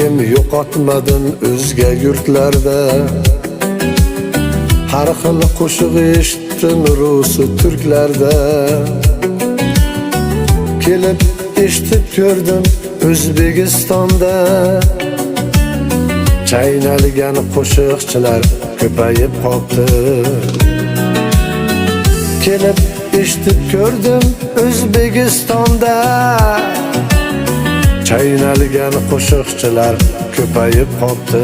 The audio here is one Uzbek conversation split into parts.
Lekin yo'qotmadim o'zga yurtlarda. Har xil qo'shiq eshitdim rus turklarda. Kelib eshitib ko'rdim O'zbekistonda. Chaynalgan qo'shiqchilar ko'payib qoldi. Kelib eshitib ko'rdim O'zbekistonda. Chaynalgan qo'shiqchilar ko'payib qoldi.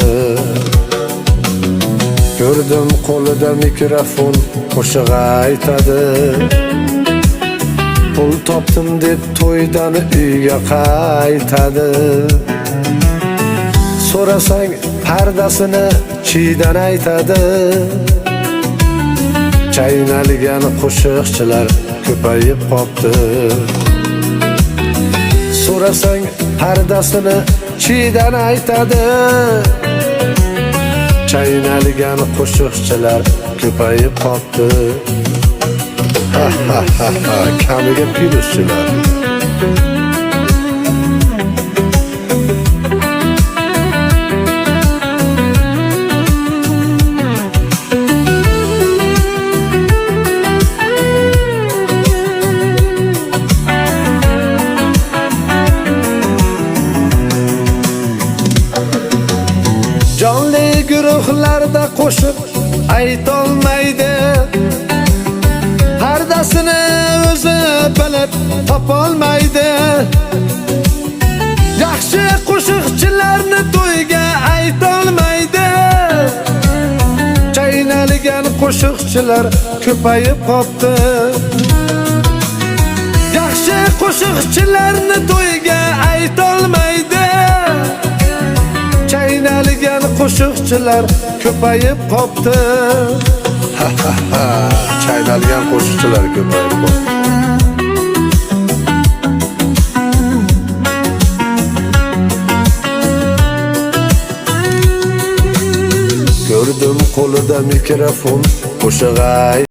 Ko'rdim qo'lida mikrofon qo'shiq aytadi. Pul topdim deb to'ydan uyga qaytadi. So'rasang pardasini chiydan aytadi. Chaynalgan qo'shiqchilar ko'payib qoldi. So'rasang pardasini chiydan aytadi. Chaynalgan qo'shiqchilar ko'payib qoldi. Kamiga plyuschilar. Jonli guruhlarda qo'shiq aytolmaydi. Pardasini o'zi bilib topolmaydi. Yaxshi qo'shiqchilarni to'yga aytolmaydi. Chaynalgan qo'shiqchilar ko'payib qoldi. Yaxshi qo'shiqchilarni to'yga aytolmaydi. Chaynalgan qo'shiqchilar ko'payib qoldi. Chaynalgan qo'shiqchilar ko'payib qoldi. Ko'rdim qo'lida mikrofon qo'shiq